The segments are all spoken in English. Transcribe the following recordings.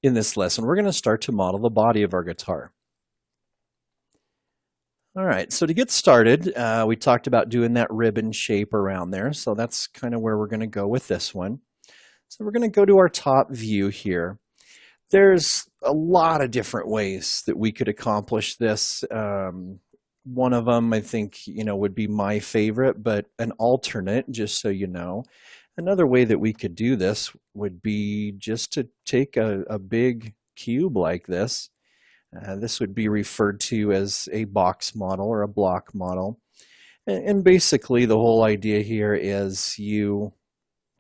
In this lesson, we're going to start to model the body of our guitar. All right, so to get started, we talked about doing that ribbon shape around there, so that's kind of where we're going to go with this one. So we're going to go to our top view here. There's a lot of different ways that we could accomplish this. One of them, I think, would be my favorite, but an alternate, just so you know. Another way that we could do this would be just to take a big cube like this. This would be referred to as a box model or a block model. And basically the whole idea here is you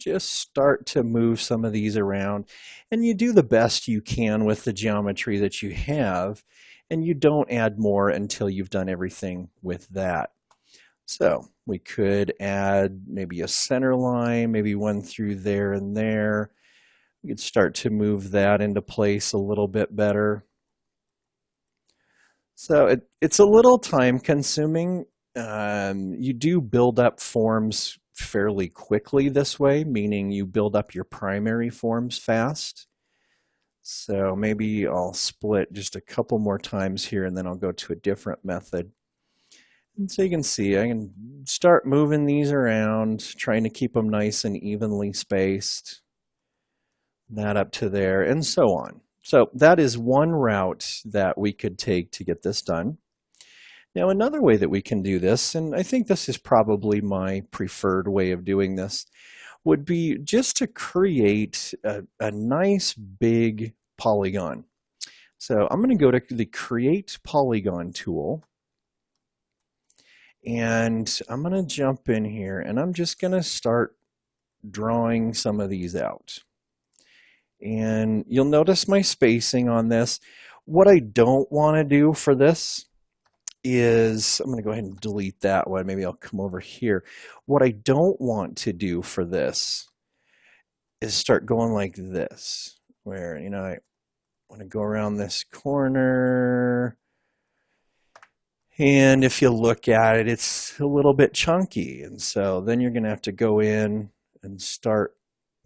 just start to move some of these around and you do the best you can with the geometry that you have, and you don't add more until you've done everything with that. So we could add maybe a center line, maybe one through there and there. We could start to move that into place a little bit better. So it's a little time consuming. You do build up forms fairly quickly this way, meaning you build up your primary forms fast. So maybe I'll split just a couple more times here and then I'll go to a different method. And so you can see I can start moving these around, trying to keep them nice and evenly spaced. That up to there and so on. So that is one route that we could take to get this done. Now another way that we can do this, and I think this is probably my preferred way of doing this, would be just to create a nice big polygon. So I'm going to go to the Create Polygon tool, and I'm going to jump in here and I'm just going to start drawing some of these out. And you'll notice my spacing on this. What I don't want to do for this is, I'm going to go ahead and delete that one. Maybe I'll come over here. What I don't want to do for this is start going like this, where, I want to go around this corner. And if you look at it, it's a little bit chunky. And so then you're going to have to go in and start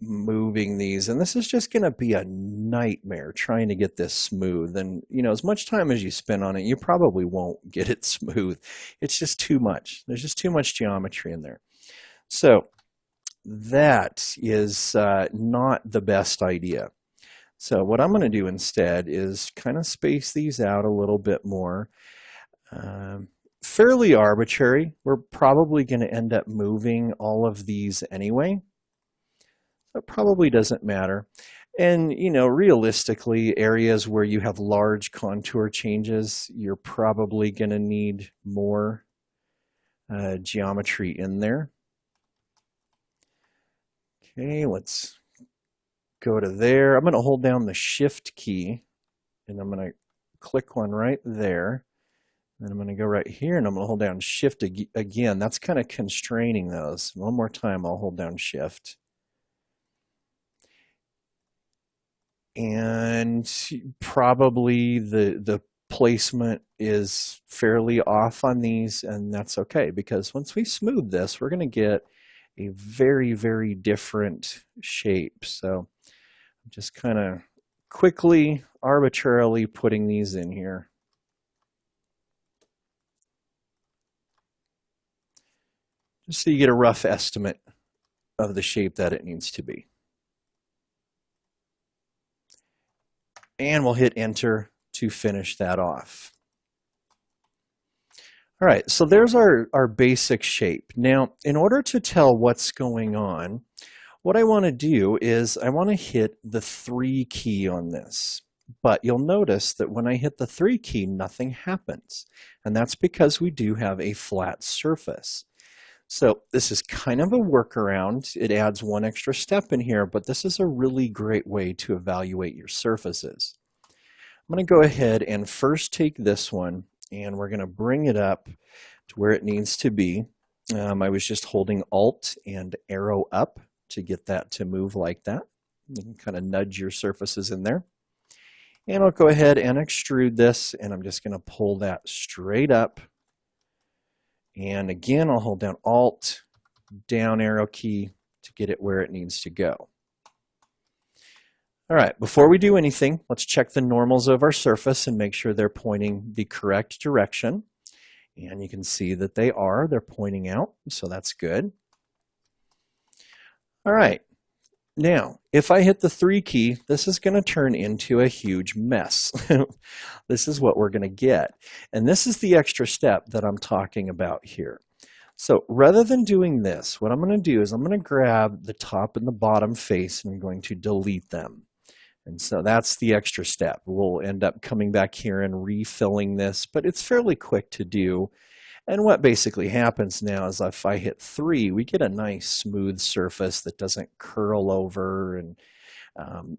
moving these, and this is just going to be a nightmare trying to get this smooth. And as much time as you spend on it, you probably won't get it smooth. It's just too much. There's just too much geometry in there. So that is not the best idea. So what I'm going to do instead is kind of space these out a little bit more. Fairly arbitrary. We're probably going to end up moving all of these anyway. It probably doesn't matter. And, realistically, areas where you have large contour changes, you're probably going to need more geometry in there. Okay, let's go to there. I'm going to hold down the Shift key, and I'm going to click one right there. And I'm going to go right here, and I'm going to hold down Shift again. That's kind of constraining those. One more time, I'll hold down Shift. And probably the placement is fairly off on these, and that's okay, because once we smooth this, we're going to get a very, very different shape. So I'm just kind of quickly, arbitrarily putting these in here. Just so you get a rough estimate of the shape that it needs to be. And we'll hit enter to finish that off. All right, so there's our basic shape. Now, in order to tell what's going on, what I want to do is I want to hit the 3 key on this. But you'll notice that when I hit the 3 key, nothing happens. And that's because we do have a flat surface. So this is kind of a workaround. It adds one extra step in here, but this is a really great way to evaluate your surfaces. I'm going to go ahead and first take this one, and we're going to bring it up to where it needs to be. I was just holding Alt and arrow up to get that to move like that. You can kind of nudge your surfaces in there. And I'll go ahead and extrude this, and I'm just going to pull that straight up. And again, I'll hold down Alt, down arrow key to get it where it needs to go. All right, before we do anything, let's check the normals of our surface and make sure they're pointing the correct direction. And you can see that they're pointing out, so that's good. All right, now, if I hit the 3 key, this is going to turn into a huge mess. This is what we're going to get. And this is the extra step that I'm talking about here. So rather than doing this, what I'm going to do is I'm going to grab the top and the bottom face and I'm going to delete them. And so that's the extra step. We'll end up coming back here and refilling this, but it's fairly quick to do. And what basically happens now is if I hit 3, we get a nice smooth surface that doesn't curl over. And,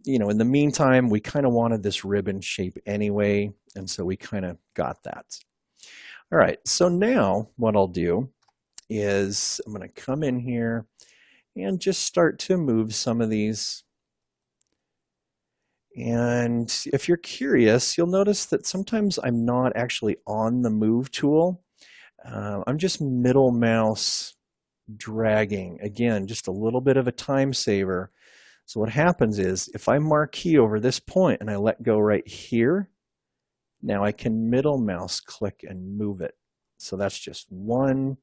in the meantime, we kind of wanted this ribbon shape anyway, and so we kind of got that. All right, so now what I'll do is I'm going to come in here and just start to move some of these. And if you're curious, you'll notice that sometimes I'm not actually on the move tool. I'm just middle mouse dragging. Again, just a little bit of a time saver. So what happens is if I marquee over this point and I let go right here, now I can middle mouse click and move it. So that's just one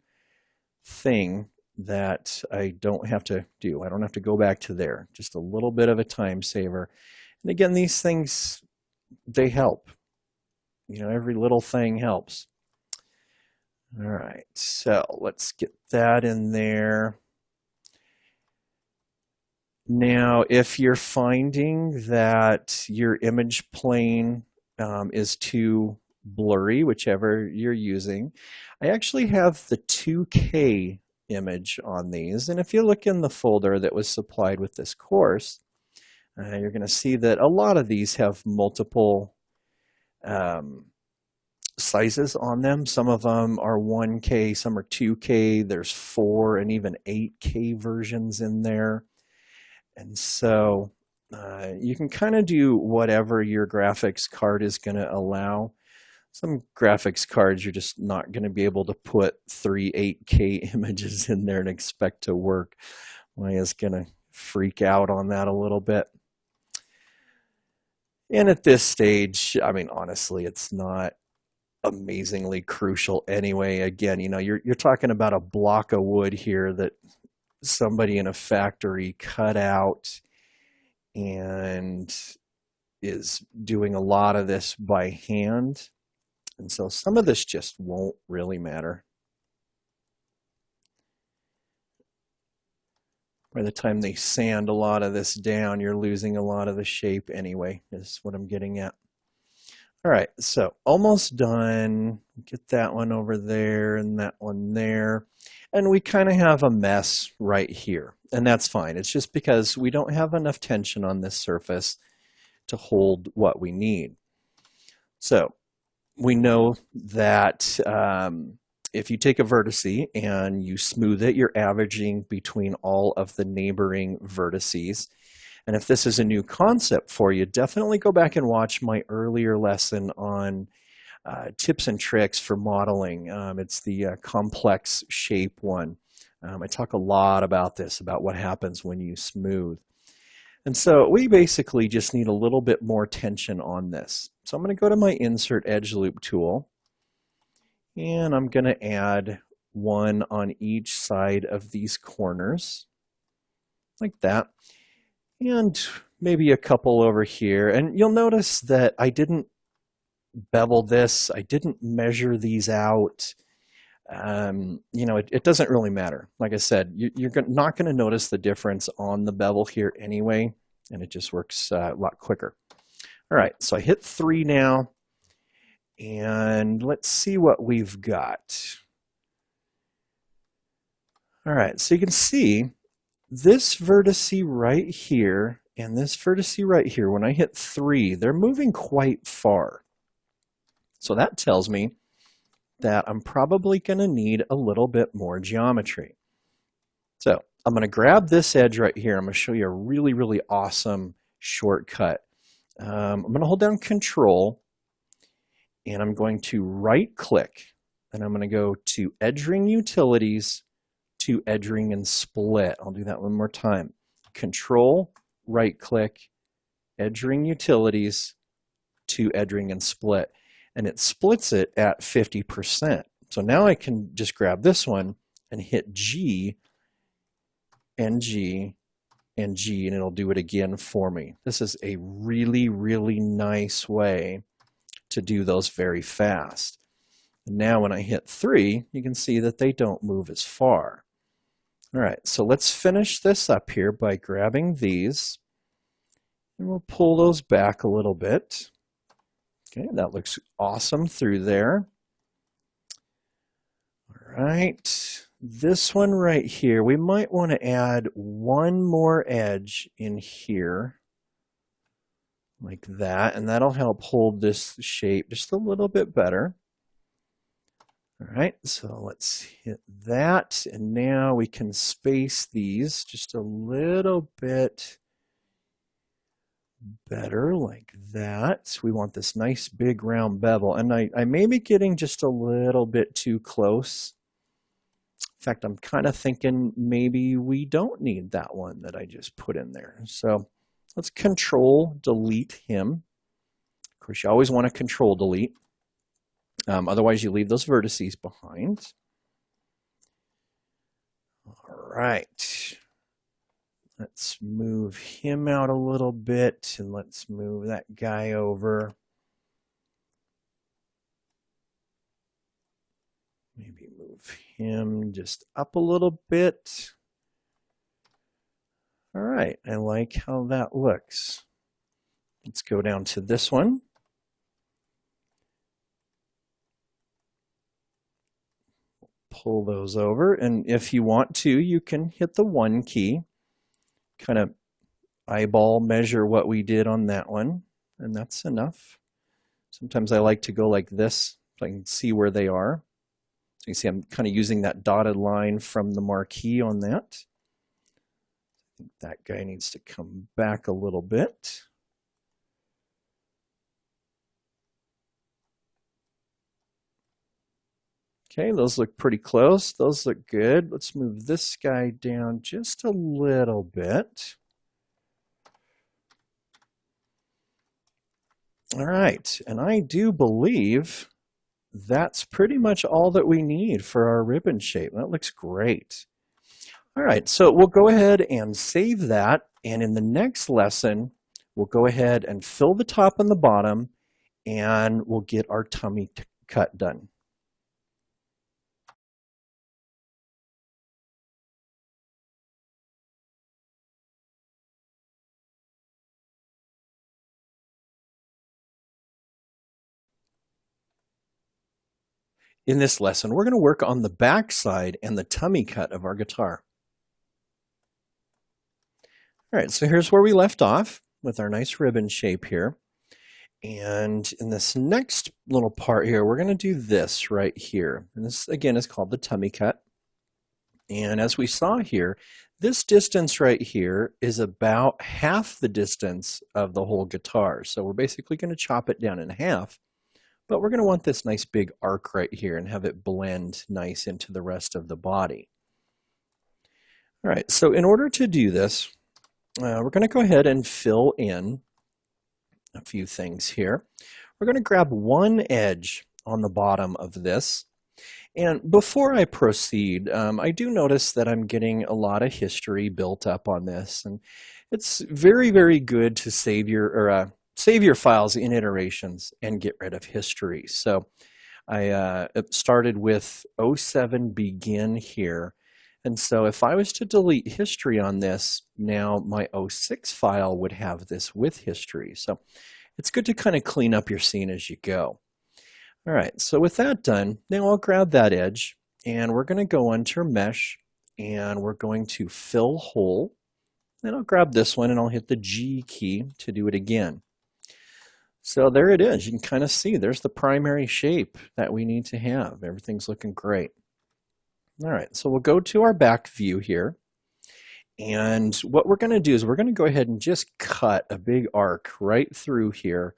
thing that I don't have to do. I don't have to go back to there. Just a little bit of a time saver. And again, these things, they help. Every little thing helps. All right, so let's get that in there. Now, if you're finding that your image plane is too blurry, whichever you're using, I actually have the 2K image on these. And if you look in the folder that was supplied with this course, you're going to see that a lot of these have multiple sizes on them. Some of them are 1K, some are 2K, there's 4 and even 8K versions in there. And so you can kind of do whatever your graphics card is going to allow. Some graphics cards, you're just not going to be able to put 3 8K images in there and expect to work. Maya's going to freak out on that a little bit. And at this stage, I mean, honestly, it's not amazingly crucial anyway. Again, you're talking about a block of wood here that somebody in a factory cut out and is doing a lot of this by hand. And so some of this just won't really matter. By the time they sand a lot of this down, you're losing a lot of the shape anyway, is what I'm getting at. All right, so almost done. Get that one over there and that one there. And we kind of have a mess right here, and that's fine. It's just because we don't have enough tension on this surface to hold what we need. So we know that if you take a vertice and you smooth it, you're averaging between all of the neighboring vertices. And if this is a new concept for you, definitely go back and watch my earlier lesson on tips and tricks for modeling. It's the complex shape one. I talk a lot about this, about what happens when you smooth. And so we basically just need a little bit more tension on this. So I'm going to go to my Insert Edge Loop tool, and I'm going to add one on each side of these corners, like that. And maybe a couple over here. And you'll notice that I didn't bevel this. I didn't measure these out. It doesn't really matter. Like I said, you're not going to notice the difference on the bevel here anyway, and it just works a lot quicker. All right, so I hit 3 now, and let's see what we've got. All right, so you can see this vertice right here and this vertice right here, when I hit 3, they're moving quite far. So that tells me that I'm probably going to need a little bit more geometry. So I'm going to grab this edge right here. I'm going to show you a really, really awesome shortcut. I'm going to hold down Control, and I'm going to right-click, and I'm going to go to Edge Ring Utilities, to Edge Ring and Split. I'll do that one more time. Control, right-click, edge ring utilities to edge ring and split. And it splits it at 50%. So now I can just grab this one and hit G and G and G, and it'll do it again for me. This is a really, really nice way to do those very fast. And now when I hit 3, you can see that they don't move as far. All right, so let's finish this up here by grabbing these, and we'll pull those back a little bit. Okay, that looks awesome through there. All right, this one right here, we might want to add one more edge in here, like that, and that'll help hold this shape just a little bit better. All right, so let's hit that, and now we can space these just a little bit better, like that. We want this nice big round bevel, and I may be getting just a little bit too close. In fact, I'm kind of thinking maybe we don't need that one that I just put in there. So let's Control Delete him. Of course, you always want to Control Delete. Otherwise, you leave those vertices behind. All right. Let's move him out a little bit, and let's move that guy over. Maybe move him just up a little bit. All right, I like how that looks. Let's go down to this one. Pull those over, and if you want to, you can hit the 1 key, kind of eyeball measure what we did on that one, and that's enough. Sometimes I like to go like this so I can see where they are. So you can see I'm kind of using that dotted line from the marquee on that. I think that guy needs to come back a little bit. Okay, those look pretty close. Those look good. Let's move this guy down just a little bit. All right, and I do believe that's pretty much all that we need for our ribbon shape. That looks great. All right, so we'll go ahead and save that, and in the next lesson, we'll go ahead and fill the top and the bottom, and we'll get our tummy cut done. In this lesson, we're going to work on the back side and the tummy cut of our guitar. All right, so here's where we left off with our nice ribbon shape here. And in this next little part here, we're going to do this right here. And this, again, is called the tummy cut. And as we saw here, this distance right here is about half the distance of the whole guitar. So we're basically going to chop it down in half. But we're going to want this nice big arc right here and have it blend nice into the rest of the body. All right, so in order to do this, we're going to go ahead and fill in a few things here. We're going to grab one edge on the bottom of this. And before I proceed, I do notice that I'm getting a lot of history built up on this. And it's very, very good to save your files in iterations and get rid of history. So I started with 07 begin here. And so if I was to delete history on this, now my 06 file would have this with history. So it's good to kind of clean up your scene as you go. All right, so with that done, now I'll grab that edge and we're going to go under mesh and we're going to fill hole. Then I'll grab this one and I'll hit the G key to do it again. So there it is. You can kind of see there's the primary shape that we need to have. Everything's looking great. All right, so we'll go to our back view here. And what we're going to do is we're going to go ahead and just cut a big arc right through here.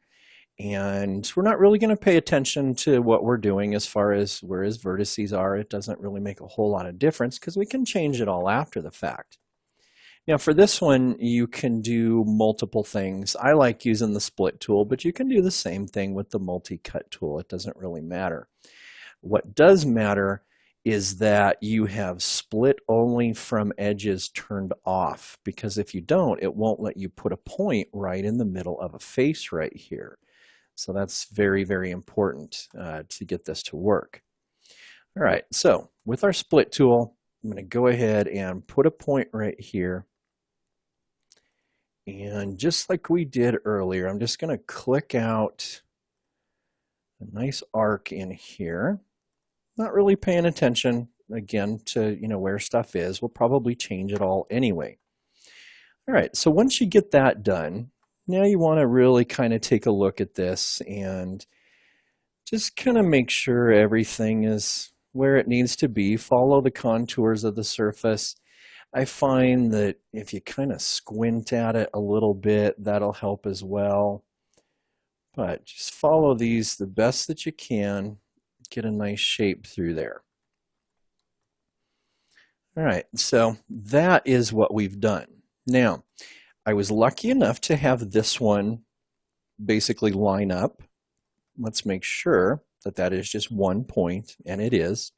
And we're not really going to pay attention to what we're doing as far as where his vertices are. It doesn't really make a whole lot of difference because we can change it all after the fact. Now for this one, you can do multiple things. I like using the split tool, but you can do the same thing with the multi-cut tool. It doesn't really matter. What does matter is that you have split only from edges turned off, because if you don't, it won't let you put a point right in the middle of a face right here. So that's very, very important to get this to work. All right, so with our split tool, I'm going to go ahead and put a point right here. And just like we did earlier, I'm just going to click out a nice arc in here. Not really paying attention, again, to where stuff is. We'll probably change it all anyway. All right, so once you get that done, now you want to really kind of take a look at this and just kind of make sure everything is where it needs to be. Follow the contours of the surface. I find that if you kind of squint at it a little bit, that'll help as well. But just follow these the best that you can. Get a nice shape through there. All right, so that is what we've done. Now, I was lucky enough to have this one basically line up. Let's make sure that that is just one point, and it is.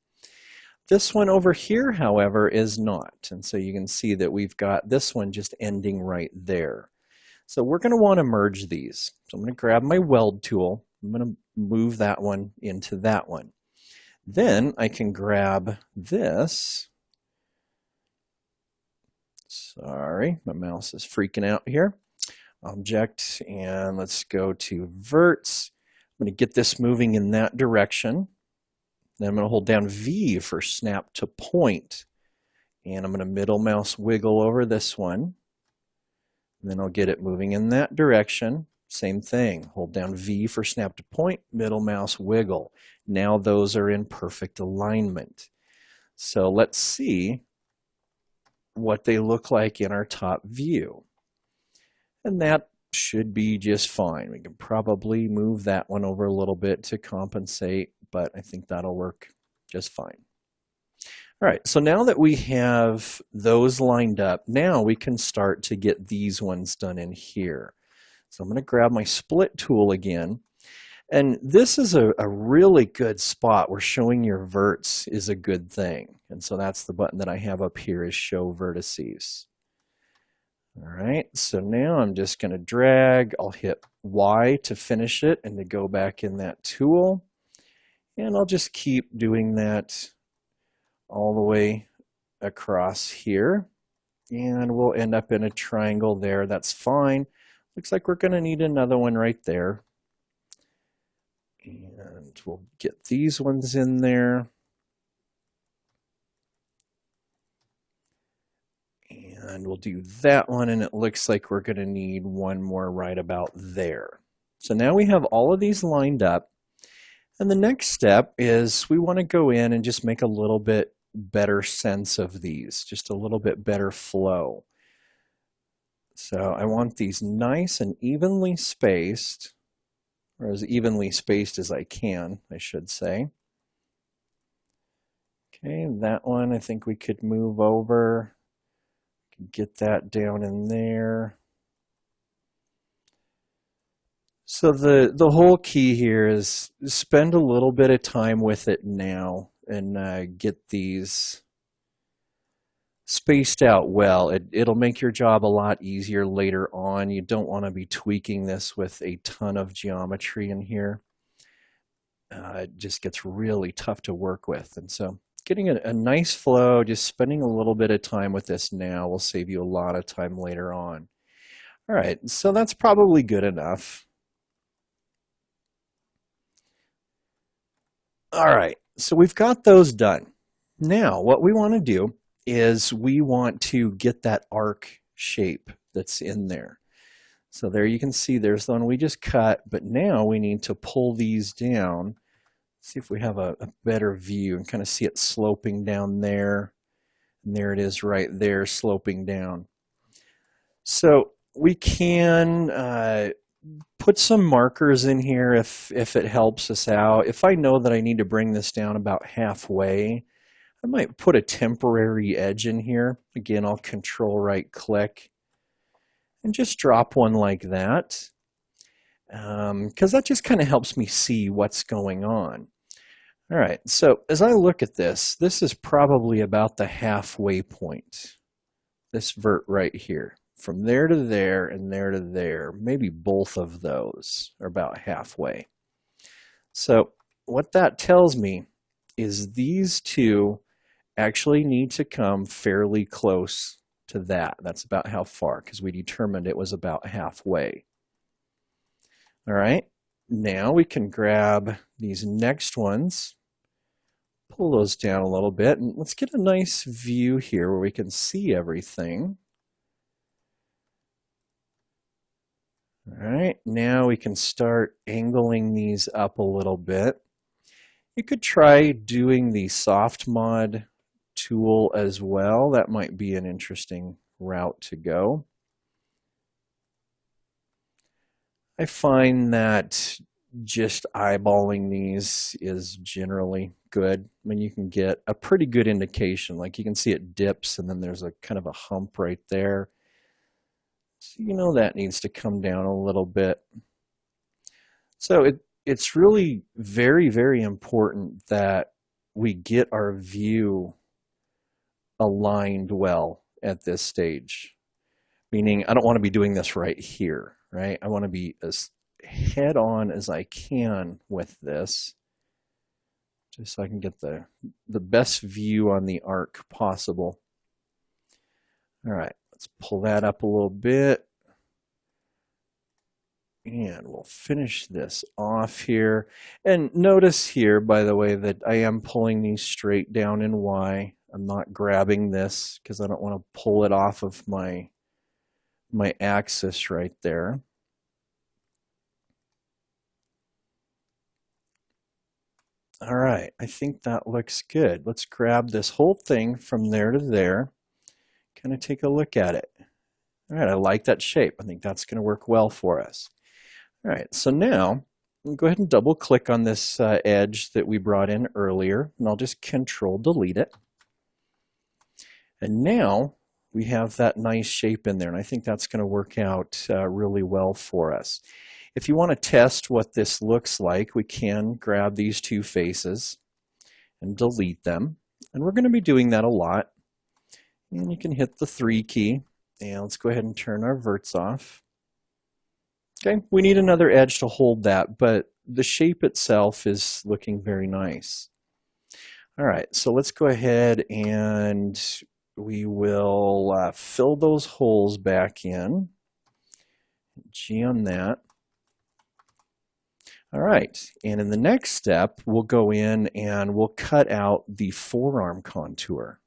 This one over here, however, is not. And so you can see that we've got this one just ending right there. So we're going to want to merge these. So I'm going to grab my weld tool. I'm going to move that one into that one. Then I can grab this. Sorry, my mouse is freaking out here. Object, and let's go to verts. I'm going to get this moving in that direction. Then I'm going to hold down V for snap to point. And I'm going to middle mouse wiggle over this one. And then I'll get it moving in that direction. Same thing, hold down V for snap to point, middle mouse wiggle. Now those are in perfect alignment. So let's see what they look like in our top view. And that should be just fine. We can probably move that one over a little bit to compensate, but I think that'll work just fine. All right, so now that we have those lined up, now we can start to get these ones done in here. So I'm going to grab my split tool again. And this is a really good spot where showing your verts is a good thing. And so that's the button that I have up here, is show vertices. All right, so now I'm just going to drag. I'll hit Y to finish it and to go back in that tool. And I'll just keep doing that all the way across here. And we'll end up in a triangle there. That's fine. Looks like we're going to need another one right there. And we'll get these ones in there. And we'll do that one, and it looks like we're going to need one more right about there. So now we have all of these lined up. And the next step is we want to go in and just make a little bit better sense of these, just a little bit better flow. So I want these nice and evenly spaced, or as evenly spaced as I can, I should say. Okay, that one I think we could move over, get that down in there. So the whole key here is spend a little bit of time with it now and get these spaced out well. It'll make your job a lot easier later on. You don't want to be tweaking this with a ton of geometry in here. It just gets really tough to work with. And so getting a nice flow, just spending a little bit of time with this now will save you a lot of time later on. All right, so that's probably good enough. All right, so we've got those done. Now, what we want to do is we want to get that arc shape that's in there. So there you can see there's the one we just cut, but now we need to pull these down. See if we have a better view and kind of see it sloping down there. And there it is right there, sloping down. So we can put some markers in here if it helps us out. If I know that I need to bring this down about halfway, I might put a temporary edge in here. Again, I'll control right click and just drop one like that, because that just kind of helps me see what's going on. All right, so as I look at this, this is probably about the halfway point. This vert right here. From there to there and there to there, maybe both of those are about halfway. So what that tells me is these two actually need to come fairly close to that. That's about how far, because we determined it was about halfway. All right, now we can grab these next ones, pull those down a little bit, and let's get a nice view here where we can see everything. All right, now we can start angling these up a little bit. You could try doing the soft mod tool as well. That might be an interesting route to go. I find that just eyeballing these is generally good. I mean, you can get a pretty good indication. Like you can see it dips and then there's a kind of a hump right there. So you know that needs to come down a little bit. So it's really very, very important that we get our view aligned well at this stage. Meaning I don't want to be doing this right here, right? I want to be as head on as I can with this, just so I can get the best view on the arc possible. All right, let's pull that up a little bit. And we'll finish this off here. And notice here, by the way, that I am pulling these straight down in Y. I'm not grabbing this because I don't want to pull it off of my axis right there. All right, I think that looks good. Let's grab this whole thing from there to there, kind of take a look at it. All right, I like that shape. I think that's going to work well for us. All right, so now I'll go ahead and double click on this edge that we brought in earlier, and I'll just control delete it. And now we have that nice shape in there, and I think that's going to work out really well for us. If you want to test what this looks like, we can grab these two faces and delete them. And we're going to be doing that a lot. And you can hit the 3 key. And let's go ahead and turn our verts off. Okay, we need another edge to hold that, but the shape itself is looking very nice. All right, so let's go ahead and we will fill those holes back in. G on that. All right, and in the next step, we'll go in and we'll cut out the forearm contour.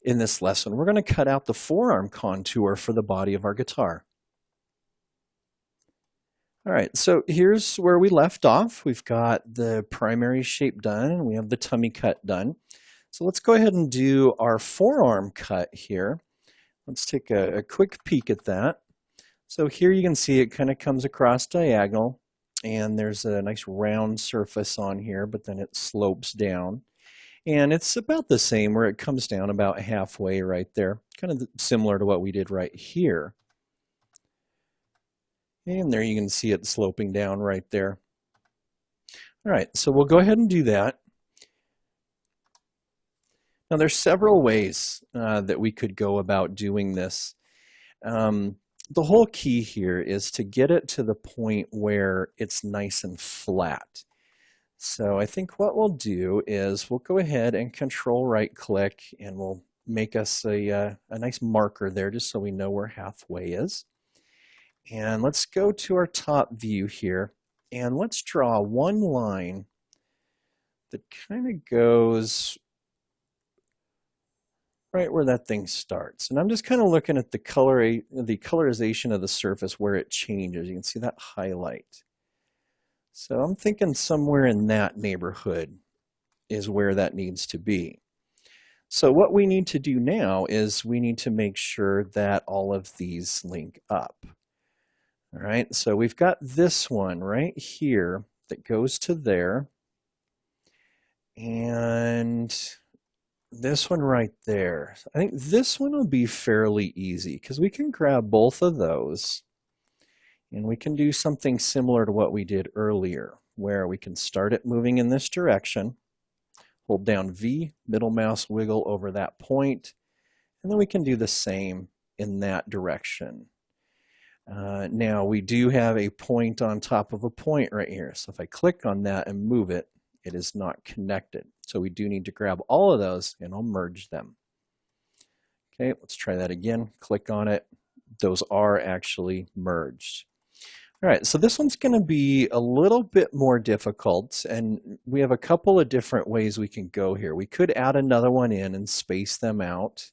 In this lesson, we're going to cut out the forearm contour for the body of our guitar. All right, so here's where we left off. We've got the primary shape done, and we have the tummy cut done. So let's go ahead and do our forearm cut here. Let's take a quick peek at that. So here you can see it kind of comes across diagonal, and there's a nice round surface on here, but then it slopes down. And it's about the same where it comes down about halfway right there, kind of similar to what we did right here. And there you can see it sloping down right there. All right, so we'll go ahead and do that. Now there's several ways that we could go about doing this. The whole key here is to get it to the point where it's nice and flat. So I think what we'll do is we'll go ahead and control right click and we'll make us a nice marker there just so we know where halfway is. And let's go to our top view here and let's draw one line that kind of goes right where that thing starts. And I'm just kind of looking at the colorization of the surface where it changes. You can see that highlight. So I'm thinking somewhere in that neighborhood is where that needs to be. So what we need to do now is we need to make sure that all of these link up. All right, so we've got this one right here that goes to there, and this one right there. I think this one will be fairly easy because we can grab both of those and we can do something similar to what we did earlier, where we can start it moving in this direction, hold down V, middle mouse wiggle over that point, and then we can do the same in that direction. Now we do have a point on top of a point right here. So if I click on that and move it, it is not connected. So we do need to grab all of those and I'll merge them. Okay, let's try that again. Click on it. Those are actually merged. All right, so this one's going to be a little bit more difficult, and we have a couple of different ways we can go here. We could add another one in and space them out.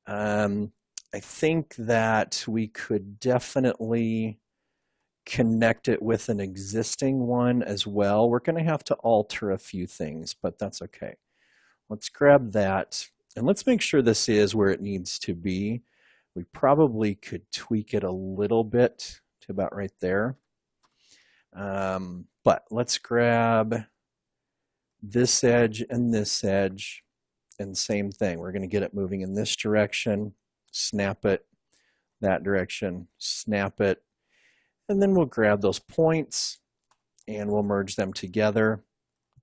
I think that we could definitely connect it with an existing one as well. We're going to have to alter a few things, but that's okay. Let's grab that, and let's make sure this is where it needs to be. We probably could tweak it a little bit to about right there. But let's grab this edge, and same thing. We're going to get it moving in this direction, snap it, that direction, snap it, and then we'll grab those points and we'll merge them together,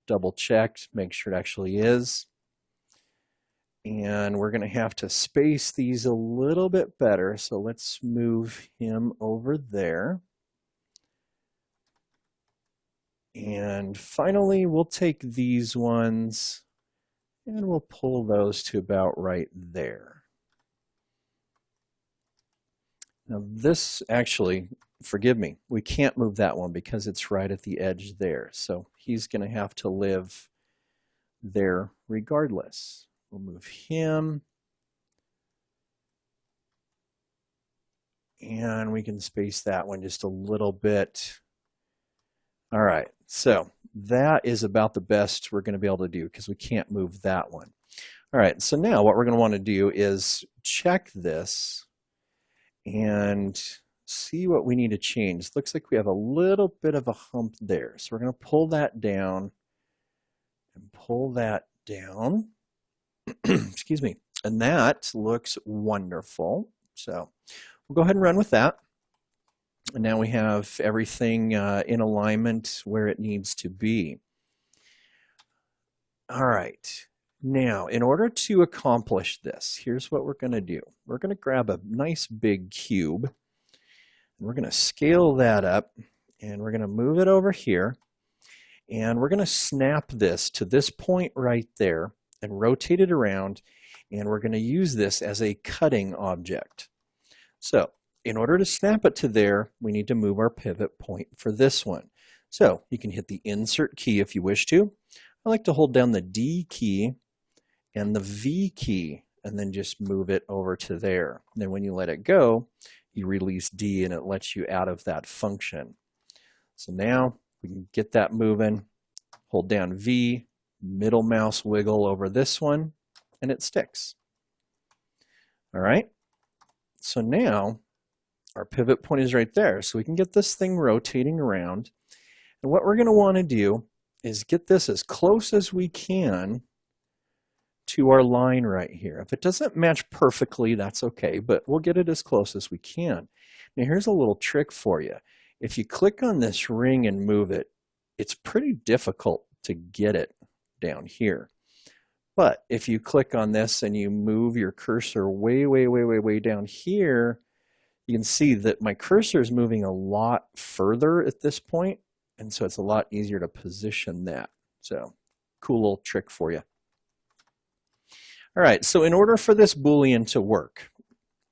double check, make sure it actually is. And we're going to have to space these a little bit better. So let's move him over there. And finally, we'll take these ones and we'll pull those to about right there. Now this actually, forgive me, we can't move that one because it's right at the edge there. So he's going to have to live there regardless. We'll move him. And we can space that one just a little bit. All right, so that is about the best we're going to be able to do because we can't move that one. All right, so now what we're going to want to do is check this and see what we need to change. Looks like we have a little bit of a hump there. So we're going to pull that down and pull that down. Excuse me. And that looks wonderful. So we'll go ahead and run with that. And now we have everything in alignment where it needs to be. All right. Now, in order to accomplish this, here's what we're going to do. We're going to grab a nice big cube, and we're going to scale that up, and we're going to move it over here, and we're going to snap this to this point right there and rotate it around, and we're going to use this as a cutting object. So, in order to snap it to there, we need to move our pivot point for this one. So, you can hit the Insert key if you wish to. I like to hold down the D key and the V key and then just move it over to there. And then when you let it go, you release D and it lets you out of that function. So now we can get that moving, hold down V, middle mouse wiggle over this one, and it sticks. All right, so now our pivot point is right there. So we can get this thing rotating around. And what we're going to want to do is get this as close as we can to our line right here. If it doesn't match perfectly, that's okay, but we'll get it as close as we can. Now here's a little trick for you. If you click on this ring and move it, it's pretty difficult to get it down here. But if you click on this and you move your cursor way down here, you can see that my cursor is moving a lot further at this point, and so it's a lot easier to position that. So, cool little trick for you. All right, so in order for this Boolean to work,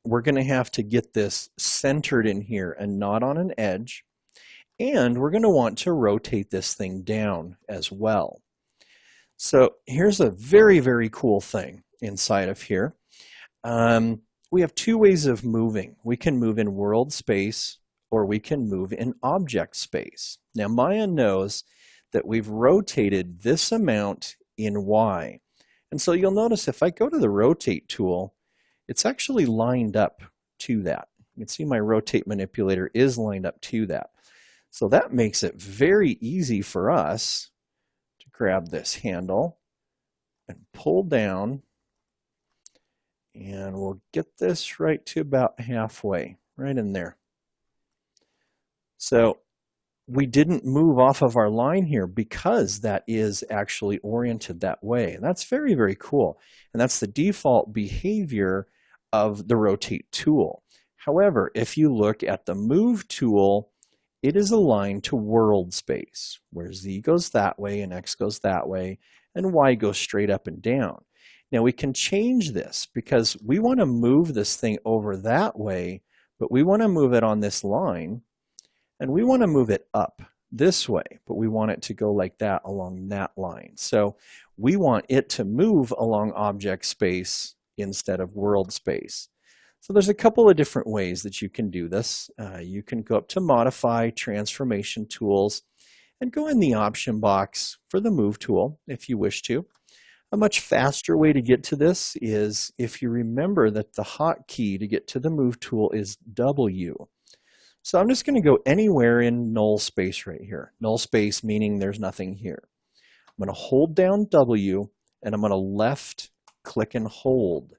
we're going to have to get this centered in here and not on an edge, and we're going to want to rotate this thing down as well. So here's a very cool thing inside of here. We have two ways of moving. We can move in world space or we can move in object space. Now Maya knows that we've rotated this amount in Y. And so you'll notice if I go to the rotate tool, it's actually lined up to that. You can see my rotate manipulator is lined up to that. So that makes it very easy for us to grab this handle and pull down, and we'll get this right to about halfway, right in there. So we didn't move off of our line here because that is actually oriented that way. And that's very, very cool. And that's the default behavior of the rotate tool. However, if you look at the move tool, it is aligned to world space, where Z goes that way and X goes that way, and Y goes straight up and down. Now we can change this because we want to move this thing over that way, but we want to move it on this line, and we want to move it up this way, but we want it to go like that along that line. So we want it to move along object space instead of world space. So there's a couple of different ways that you can do this. You can go up to Modify, Transformation Tools, and go in the option box for the Move tool if you wish to. A much faster way to get to this is if you remember that the hotkey to get to the Move tool is W. So I'm just going to go anywhere in null space right here. Null space meaning there's nothing here. I'm going to hold down W, and I'm going to left click and hold.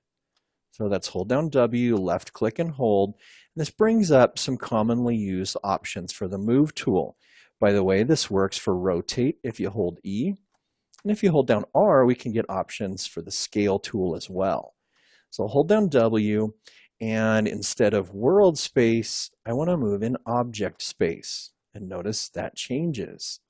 So that's hold down W, left click and hold. And this brings up some commonly used options for the Move tool. By the way, this works for rotate if you hold E. And if you hold down R, we can get options for the scale tool as well. So I'll hold down W, and instead of world space, I want to move in object space. And notice that changes.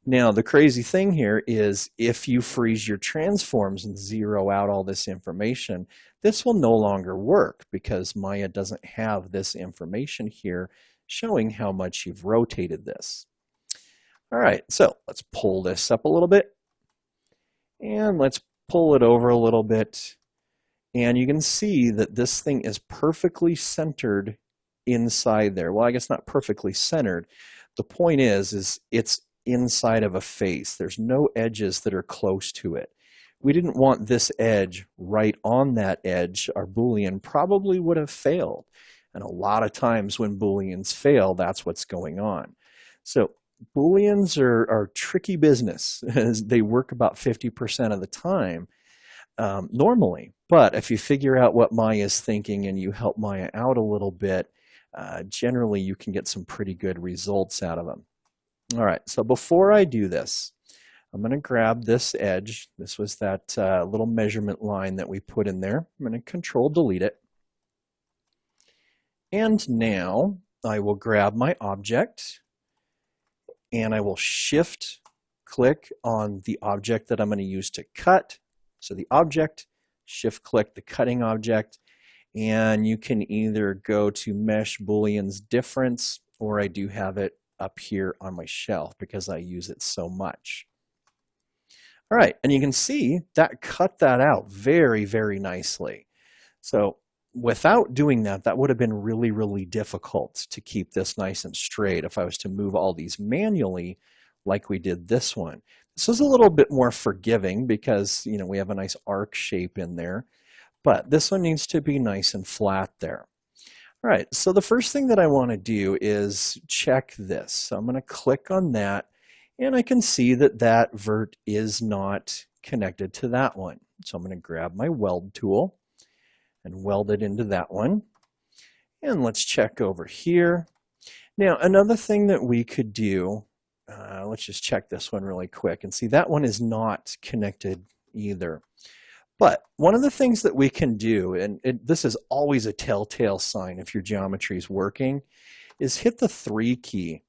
Now, the crazy thing here is if you freeze your transforms and zero out all this information, this will no longer work because Maya doesn't have this information here showing how much you've rotated this. All right, so let's pull this up a little bit, and let's pull it over a little bit. And you can see that this thing is perfectly centered inside there. Well, I guess not perfectly centered. The point is it's inside of a face. There's no edges that are close to it. We didn't want this edge right on that edge. Our Boolean probably would have failed. And a lot of times when Booleans fail, that's what's going on. So Booleans are tricky business. They work about 50% of the time normally. But if you figure out what Maya is thinking and you help Maya out a little bit, generally you can get some pretty good results out of them. All right, so before I do this, I'm going to grab this edge. This was that little measurement line that we put in there. I'm going to Control Delete it. And now I will grab my object, and I will Shift click on the object that I'm going to use to cut. So the object, Shift click the cutting object, and you can either go to Mesh Booleans Difference, or I do have it up here on my shelf because I use it so much. All right, and you can see that cut that out very, very nicely. So without doing that, that would have been really, really difficult to keep this nice and straight if I was to move all these manually like we did this one. This is a little bit more forgiving because, you know, we have a nice arc shape in there, but this one needs to be nice and flat there. All right, so the first thing that I want to do is check this. So I'm going to click on that, and I can see that that vert is not connected to that one. So I'm going to grab my weld tool and weld it into that one. And let's check over here. Now, another thing that we could do, let's just check this one really quick and see that one is not connected either. But one of the things that we can do, and this is always a telltale sign if your geometry is working, is hit the 3 key.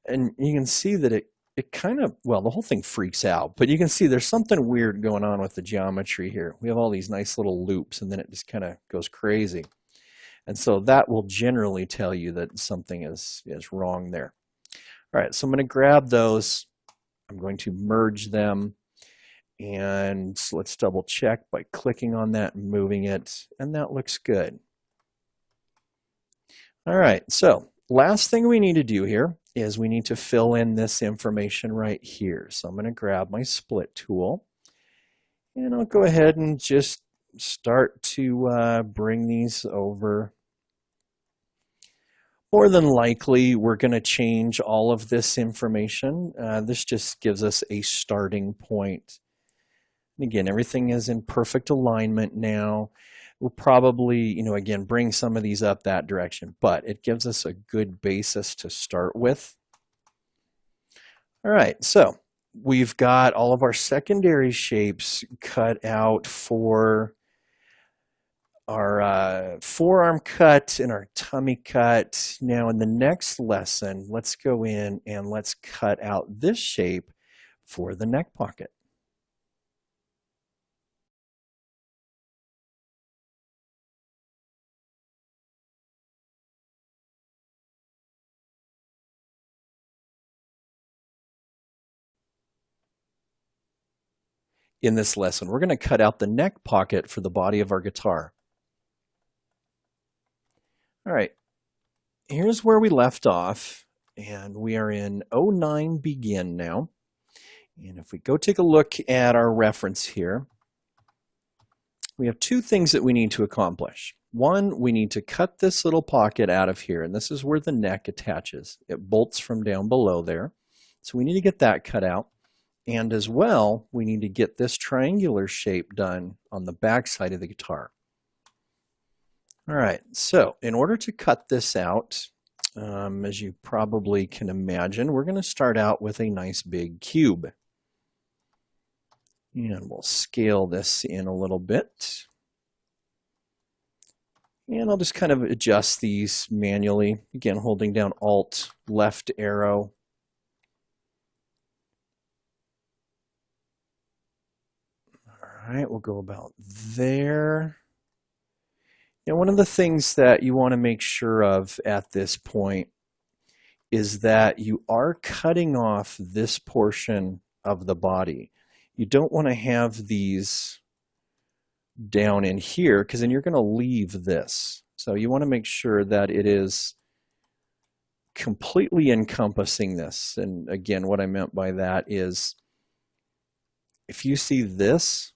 And you can see that it kind of, well, the whole thing freaks out, but you can see there's something weird going on with the geometry here. We have all these nice little loops, and then it just kind of goes crazy. And so that will generally tell you that something is wrong there. All right, so I'm going to grab those. I'm going to merge them. And let's double check by clicking on that and moving it, and that looks good. All right, so last thing we need to do here is we need to fill in this information right here. So I'm going to grab my split tool, and I'll go ahead and just start to bring these over. More than likely, we're going to change all of this information. This just gives us a starting point. And again, everything is in perfect alignment now. We'll probably, again, bring some of these up that direction, but it gives us a good basis to start with. All right, so we've got all of our secondary shapes cut out for our forearm cut and our tummy cut. Now in the next lesson, let's go in and let's cut out this shape for the neck pocket. In this lesson, we're going to cut out the neck pocket for the body of our guitar. All right, here's where we left off, and we are in 09 begin now. And if we go take a look at our reference here, we have two things that we need to accomplish. One, we need to cut this little pocket out of here, and this is where the neck attaches. It bolts from down below there. So we need to get that cut out. And as well, we need to get this triangular shape done on the back side of the guitar. All right, so in order to cut this out, as you probably can imagine, we're going to start out with a nice big cube. And we'll scale this in a little bit. And I'll just kind of adjust these manually. Again, holding down Alt, left arrow. All right, we'll go about there. Now, one of the things that you want to make sure of at this point is that you are cutting off this portion of the body. You don't want to have these down in here because then you're going to leave this. So you want to make sure that it is completely encompassing this. And again, what I meant by that is if you see this,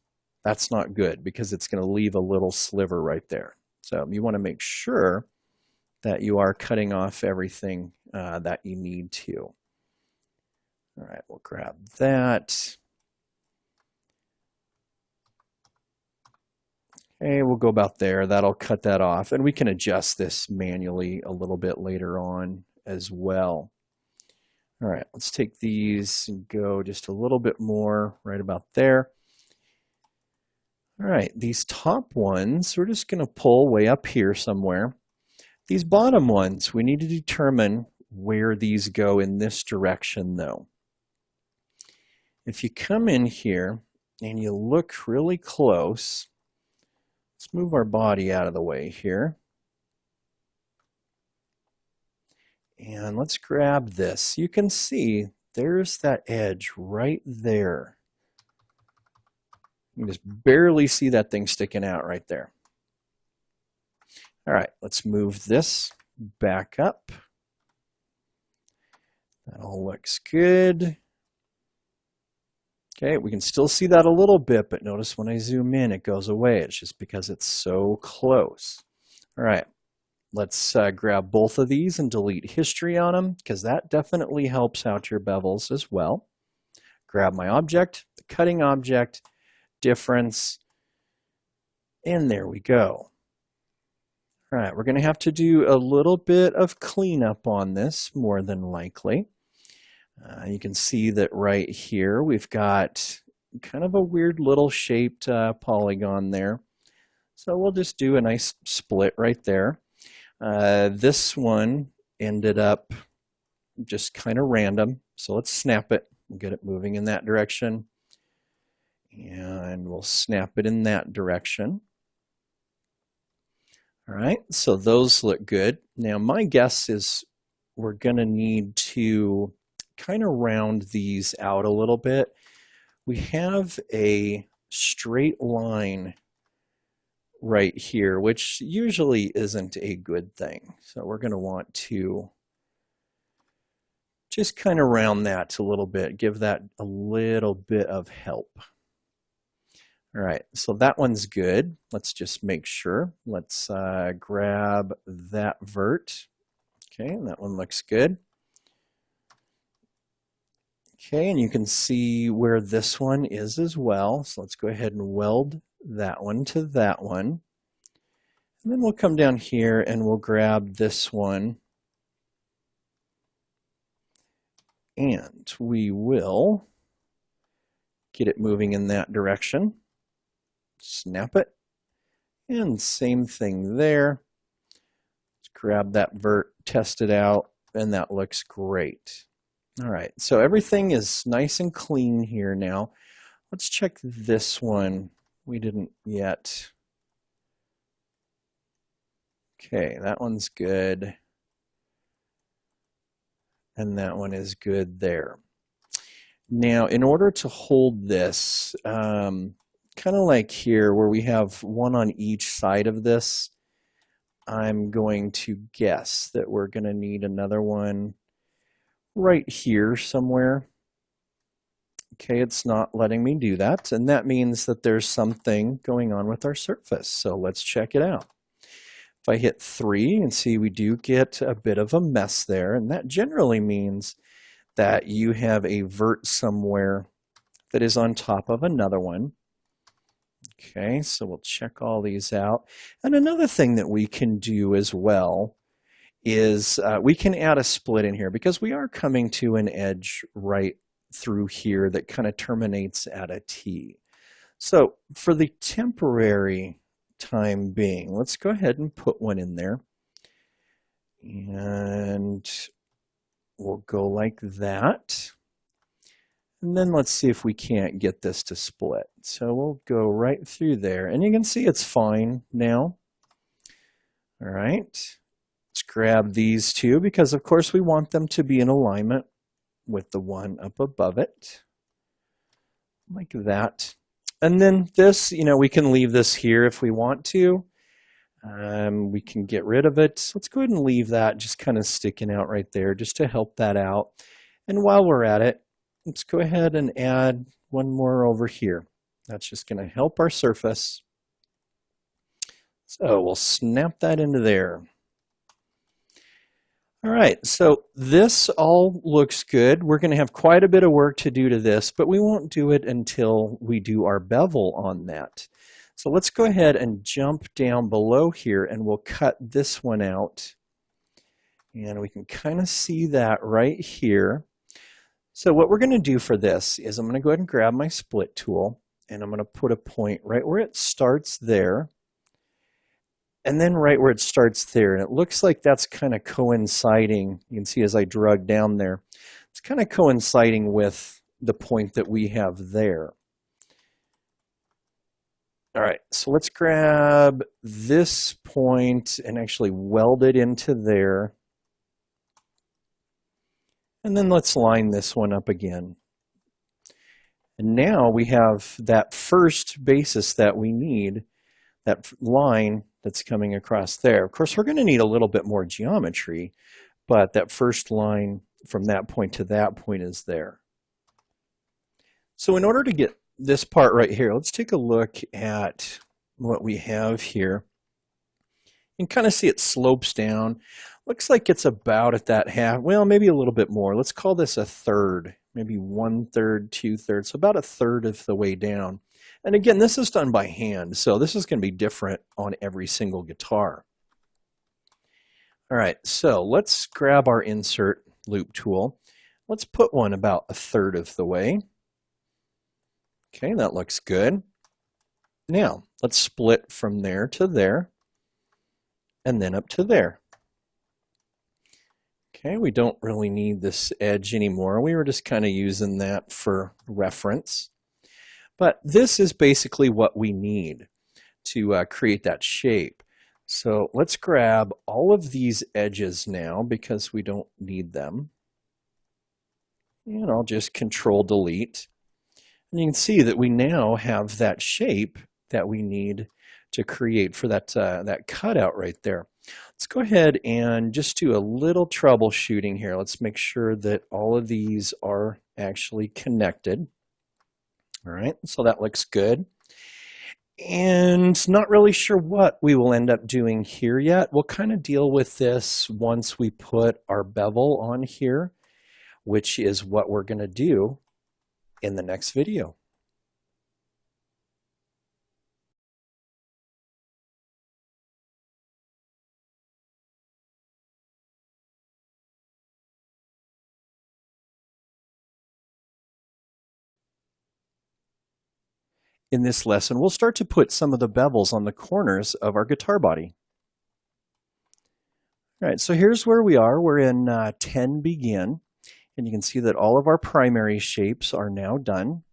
that's not good because it's going to leave a little sliver right there. So you want to make sure that you are cutting off everything that you need to. All right, we'll grab that. Okay, we'll go about there. That'll cut that off. And we can adjust this manually a little bit later on as well. All right, let's take these and go just a little bit more right about there. All right, these top ones, we're just going to pull way up here somewhere. These bottom ones, we need to determine where these go in this direction though. If you come in here and you look really close, let's move our body out of the way here. And let's grab this. You can see there's that edge right there. You can just barely see that thing sticking out right there. All right, let's move this back up. That all looks good. Okay, we can still see that a little bit, but notice when I zoom in, it goes away. It's just because it's so close. All right, let's grab both of these and delete history on them, because that definitely helps out your bevels as well. Grab my object, the cutting object, difference, and there we go. All right, we're going to have to do a little bit of cleanup on this, more than likely. You can see that right here we've got kind of a weird little shaped polygon there. So we'll just do a nice split right there. This one ended up just kind of random. So let's snap it and get it moving in that direction. And we'll snap it in that direction. All right, so those look good. Now my guess is we're going to need to kind of round these out a little bit. We have a straight line right here, which usually isn't a good thing. So we're going to want to just kind of round that a little bit, give that a little bit of help. All right, so that one's good. Let's just make sure. Let's grab that vert. Okay, and that one looks good. Okay, and you can see where this one is as well. So let's go ahead and weld that one to that one. And then we'll come down here and we'll grab this one. And we will get it moving in that direction. Snap it. And same thing there. Let's grab that vert, test it out, and that looks great. All right, so everything is nice and clean here now. Let's check this one. We didn't yet. Okay, that one's good. And that one is good there. Now, in order to hold this, kind of like here where we have one on each side of this, I'm going to guess that we're going to need another one right here somewhere. Okay, it's not letting me do that, and that means that there's something going on with our surface. So let's check it out. If I hit 3, you can see we do get a bit of a mess there, and that generally means that you have a vert somewhere that is on top of another one. Okay, so we'll check all these out. And another thing that we can do as well is we can add a split in here because we are coming to an edge right through here that kind of terminates at a T. So for the temporary time being, let's go ahead and put one in there. And we'll go like that. And then let's see if we can't get this to split. So we'll go right through there. And you can see it's fine now. All right. Let's grab these two because, of course, we want them to be in alignment with the one up above it. Like that. And then this, we can leave this here if we want to. We can get rid of it. Let's go ahead and leave that just kind of sticking out right there just to help that out. And while we're at it, let's go ahead and add one more over here. That's just going to help our surface. So we'll snap that into there. All right, so this all looks good. We're going to have quite a bit of work to do to this, but we won't do it until we do our bevel on that. So let's go ahead and jump down below here and we'll cut this one out. And we can kind of see that right here. So what we're going to do for this is I'm going to go ahead and grab my split tool and I'm going to put a point right where it starts there. And then right where it starts there, and it looks like that's kind of coinciding. You can see as I drug down there, it's kind of coinciding with the point that we have there. All right, so let's grab this point and actually weld it into there. And then let's line this one up again. And now we have that first basis that we need, that line that's coming across there. Of course, we're going to need a little bit more geometry, but that first line from that point to that point is there. So in order to get this part right here, let's take a look at what we have here. You can kind of see it slopes down. Looks like it's about at that half, well, maybe a little bit more. Let's call this a third, maybe 1/3, 2/3, so about a third of the way down. And again, this is done by hand, so this is going to be different on every single guitar. All right, so let's grab our insert loop tool. Let's put one about a third of the way. Okay, that looks good. Now, let's split from there to there, and then up to there. Okay, we don't really need this edge anymore. We were just kind of using that for reference. But this is basically what we need to create that shape. So let's grab all of these edges now because we don't need them. And I'll just Control Delete. And you can see that we now have that shape that we need to create for that, that cutout right there. Let's go ahead and just do a little troubleshooting here. Let's make sure that all of these are actually connected. All right, so that looks good. And not really sure what we will end up doing here yet. We'll kind of deal with this once we put our bevel on here, which is what we're going to do in the next video. In this lesson, we'll start to put some of the bevels on the corners of our guitar body. All right, so here's where we are. We're in 10 begin, and you can see that all of our primary shapes are now done.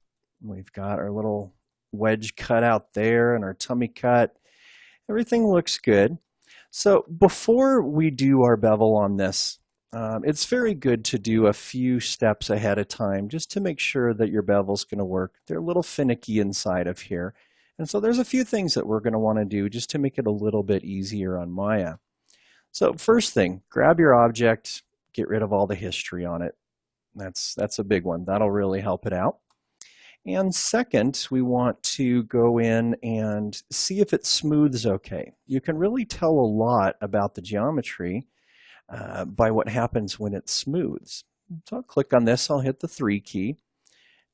We've got our little wedge cut out there and our tummy cut. Everything looks good. So before we do our bevel on this, it's very good to do a few steps ahead of time just to make sure that your bevel's going to work. They're a little finicky inside of here. And so there's a few things that we're going to want to do just to make it a little bit easier on Maya. So first thing, grab your object, get rid of all the history on it. That's a big one. That'll really help it out. And second, we want to go in and see if it smooths okay. You can really tell a lot about the geometry by what happens when it smooths. So I'll click on this, I'll hit the 3 key.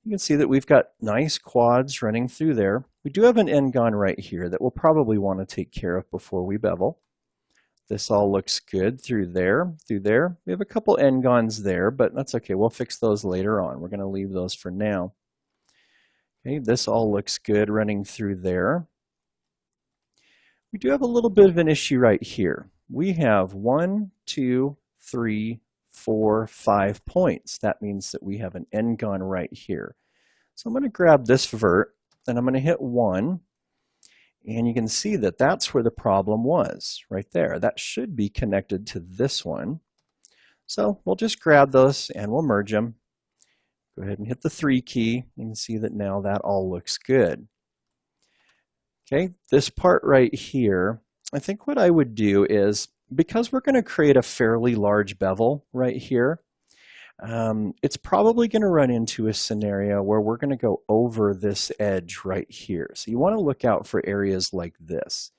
You can see that we've got nice quads running through there. We do have an N-gon right here that we'll probably want to take care of before we bevel. This all looks good through there, through there. We have a couple N-gons there, but that's okay. We'll fix those later on. We're going to leave those for now. Okay, this all looks good running through there. We do have a little bit of an issue right here. We have 1, 2, 3, 4, 5 points. That means that we have an N-gon right here. So I'm going to grab this vert and I'm going to hit 1. And you can see that that's where the problem was, right there. That should be connected to this one. So we'll just grab those and we'll merge them. Go ahead and hit the 3 key. You can see that now that all looks good. Okay, this part right here, I think what I would do is, because we're going to create a fairly large bevel right here, it's probably going to run into a scenario where we're going to go over this edge right here. So you want to look out for areas like this.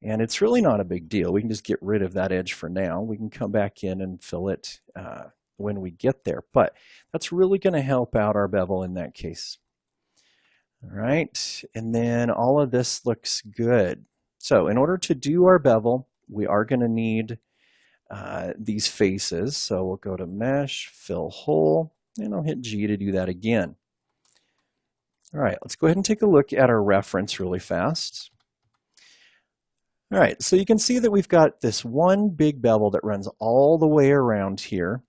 And it's really not a big deal. We can just get rid of that edge for now. We can come back in and fill it when we get there. But that's really going to help out our bevel in that case. All right, and then all of this looks good. So in order to do our bevel, we are going to need these faces. So we'll go to Mesh, Fill Hole, and I'll hit G to do that again. All right, let's go ahead and take a look at our reference really fast. All right, so you can see that we've got this one big bevel that runs all the way around here.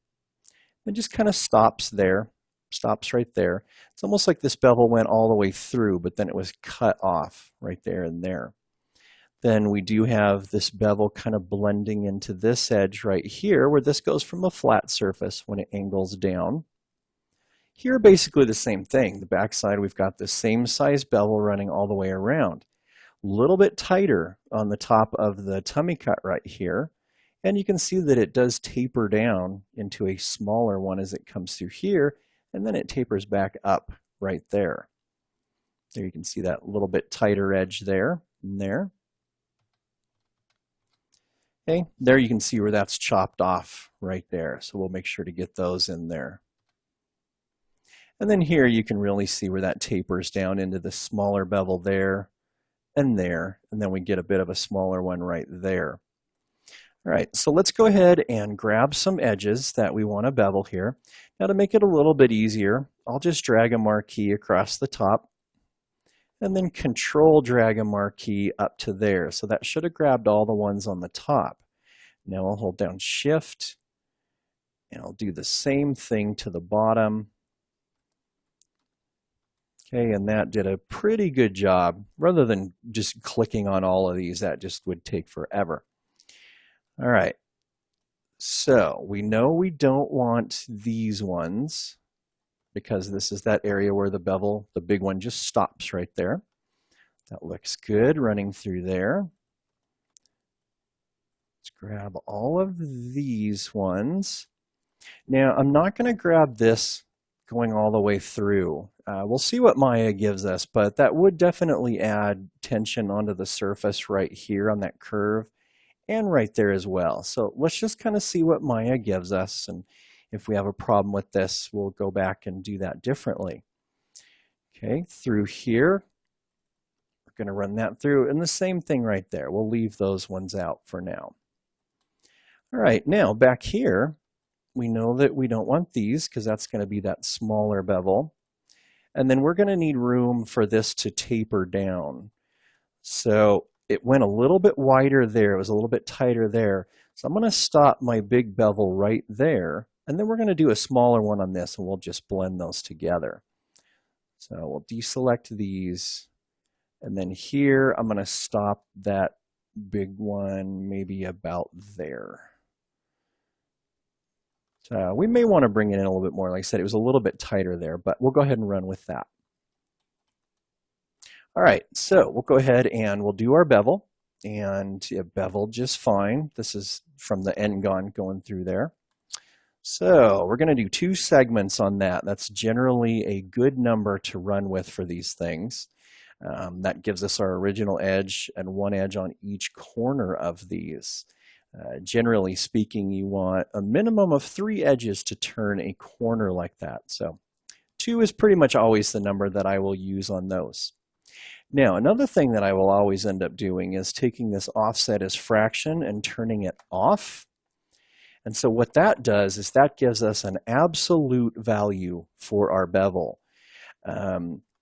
It just kind of stops there. Stops right there. It's almost like this bevel went all the way through, but then it was cut off right there and there. Then we do have this bevel kind of blending into this edge right here, where this goes from a flat surface when it angles down. Here, basically the same thing. The backside, we've got the same size bevel running all the way around. A little bit tighter on the top of the tummy cut right here. And you can see that it does taper down into a smaller one as it comes through here. And then it tapers back up right there. There you can see that little bit tighter edge there and there. Okay, there you can see where that's chopped off right there. So we'll make sure to get those in there. And then here you can really see where that tapers down into the smaller bevel there and there. And then we get a bit of a smaller one right there. All right, so let's go ahead and grab some edges that we want to bevel here. Now to make it a little bit easier, I'll just drag a marquee across the top and then control drag a marquee up to there. So that should have grabbed all the ones on the top. Now I'll hold down Shift and I'll do the same thing to the bottom. Okay, and that did a pretty good job. Rather than just clicking on all of these, that just would take forever. All right, so we know we don't want these ones because this is that area where the bevel, the big one, just stops right there. That looks good running through there. Let's grab all of these ones. Now, I'm not going to grab this going all the way through. We'll see what Maya gives us, but that would definitely add tension onto the surface right here on that curve and right there as well. So let's just kind of see what Maya gives us, and if we have a problem with this, we'll go back and do that differently. Okay, through here, we're going to run that through, and the same thing right there. We'll leave those ones out for now. All right, now back here, we know that we don't want these because that's going to be that smaller bevel. And then we're going to need room for this to taper down. So it went a little bit wider there. It was a little bit tighter there. So I'm going to stop my big bevel right there. And then we're going to do a smaller one on this, and we'll just blend those together. So we'll deselect these. And then here, I'm going to stop that big one maybe about there. We may want to bring it in a little bit more. Like I said, it was a little bit tighter there, but we'll go ahead and run with that. All right, so we'll go ahead and we'll do our bevel, and it beveled just fine. This is from the N-gon going through there. So we're going to do 2 segments on that. That's generally a good number to run with for these things. That gives us our original edge and 1 edge on each corner of these. Generally speaking, you want a minimum of 3 edges to turn a corner like that. So 2 is pretty much always the number that I will use on those. Now, another thing that I will always end up doing is taking this offset as fraction and turning it off. And so what that does is that gives us an absolute value for our bevel.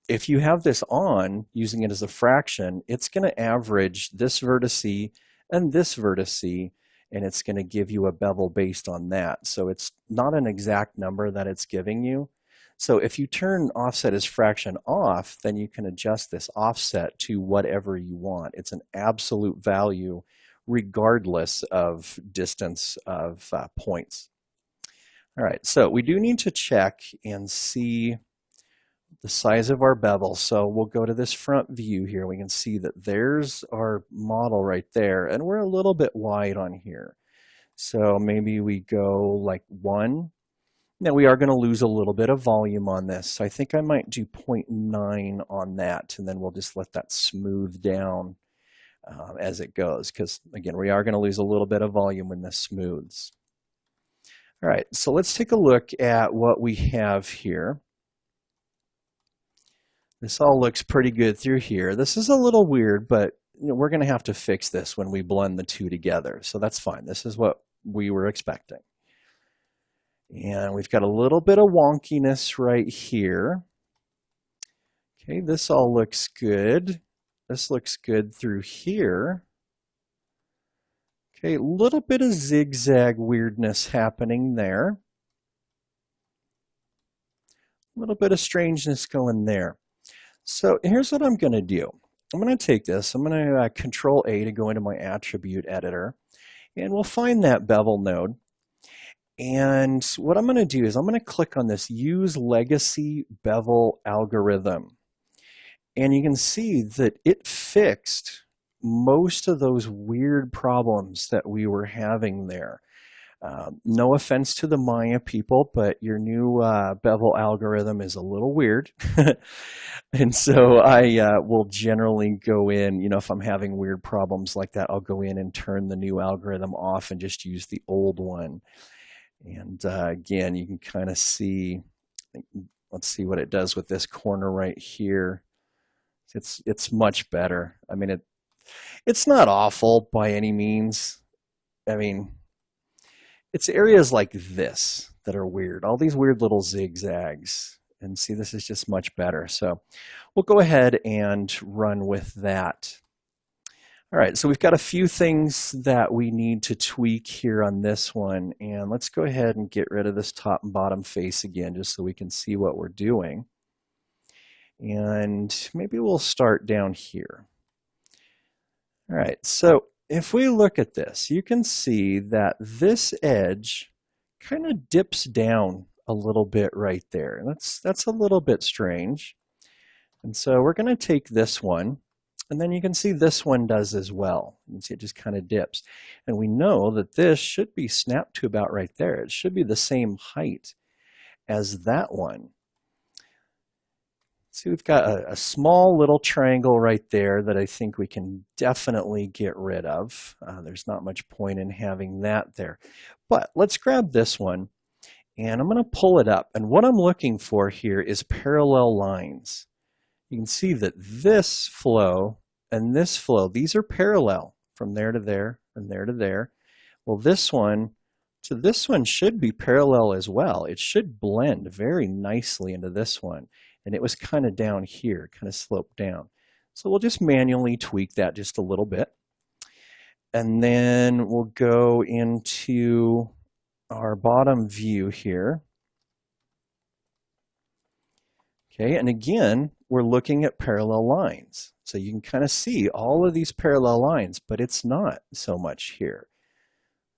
If you have this on, using it as a fraction, it's going to average this vertice and this vertice, and it's going to give you a bevel based on that. So it's not an exact number that it's giving you. So if you turn offset as fraction off, then you can adjust this offset to whatever you want. It's an absolute value regardless of distance of points. All right, so we do need to check and see the size of our bevel. So we'll go to this front view here. We can see that there's our model right there, and we're a little bit wide on here. So maybe we go like 1. Now we are going to lose a little bit of volume on this. So I think I might do 0.9 on that, and then we'll just let that smooth down as it goes, because again, we are going to lose a little bit of volume when this smooths. All right, so let's take a look at what we have here. This all looks pretty good through here. This is a little weird, but we're going to have to fix this when we blend the 2 together. So that's fine. This is what we were expecting. And we've got a little bit of wonkiness right here. Okay, this all looks good. This looks good through here. Okay, a little bit of zigzag weirdness happening there. A little bit of strangeness going there. So here's what I'm going to do. I'm going to take this. I'm going to Control A to go into my attribute editor, and we'll find that bevel node. And what I'm going to do is I'm going to click on this Use Legacy Bevel Algorithm. And you can see that it fixed most of those weird problems that we were having there. No offense to the Maya people, but your new bevel algorithm is a little weird. And so I will generally go in, if I'm having weird problems like that, I'll go in and turn the new algorithm off and just use the old one. And again, you can kind of see, let's see what it does with this corner right here. It's much better. I mean, it's not awful by any means. I mean, it's areas like this that are weird, all these weird little zigzags. And see, this is just much better. So we'll go ahead and run with that. All right, so we've got a few things that we need to tweak here on this one. And let's go ahead and get rid of this top and bottom face again, just so we can see what we're doing. And maybe we'll start down here. All right, so if we look at this, you can see that this edge kind of dips down a little bit right there. That's a little bit strange. And so we're going to take this one, And then you can see this one does as well. You can see it just kind of dips. And we know that this should be snapped to about right there. It should be the same height as that one. See, we've got a small little triangle right there that I think we can definitely get rid of. There's not much point in having that there. But let's grab this one, and I'm going to pull it up. And what I'm looking for here is parallel lines. You can see that this flow and this flow, these are parallel from there to there and there to there. Well, this one to this one should be parallel as well. It should blend very nicely into this one. And it was kind of down here, kind of sloped down. So we'll just manually tweak that just a little bit. And then we'll go into our bottom view here. Okay, and again, we're looking at parallel lines. So you can kind of see all of these parallel lines, but it's not so much here.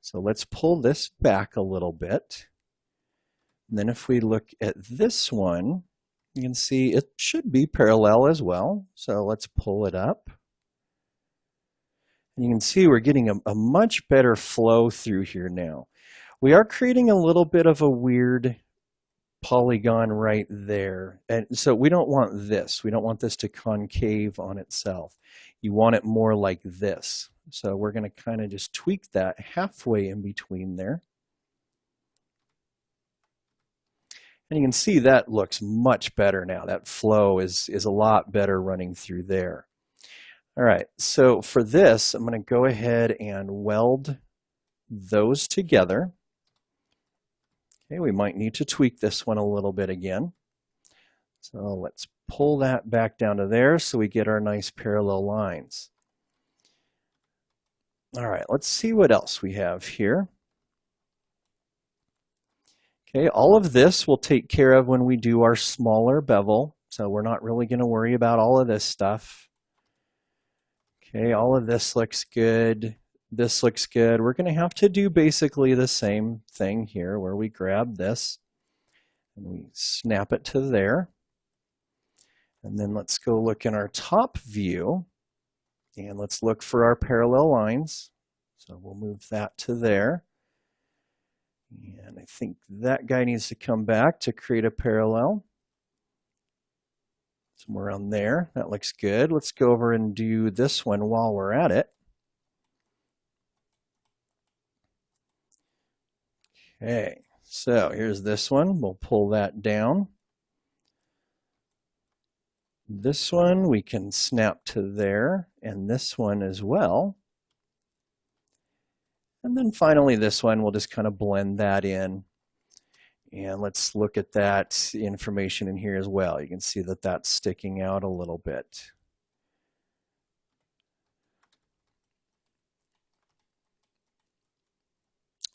So let's pull this back a little bit. And then if we look at this one, you can see it should be parallel as well. So let's pull it up. And you can see we're getting a much better flow through here now. We are creating a little bit of a weird polygon right there. And so we don't want this. We don't want this to concave on itself. You want it more like this. So we're going to kind of just tweak that halfway in between there. And you can see that looks much better now. That flow is a lot better running through there. All right, so for this, I'm going to go ahead and weld those together. Okay, we might need to tweak this one a little bit again. So let's pull that back down to there so we get our nice parallel lines. All right, let's see what else we have here. Okay, all of this we'll take care of when we do our smaller bevel, so we're not really going to worry about all of this stuff. Okay, all of this looks good. This looks good. We're going to have to do basically the same thing here where we grab this and we snap it to there. And then let's go look in our top view and let's look for our parallel lines. So we'll move that to there. And I think that guy needs to come back to create a parallel. Somewhere around there. That looks good. Let's go over and do this one while we're at it. Okay, so here's this one. We'll pull that down. This one we can snap to there, and this one as well. And then finally this one, we'll just kind of blend that in. And let's look at that information in here as well. You can see that that's sticking out a little bit.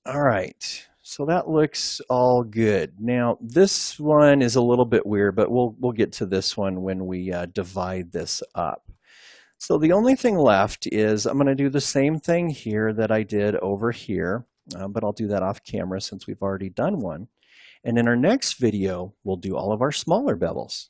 All right, so that looks all good. Now this one is a little bit weird, but we'll get to this one when we divide this up. So the only thing left is I'm going to do the same thing here that I did over here, but I'll do that off camera since we've already done one. And in our next video, we'll do all of our smaller bevels.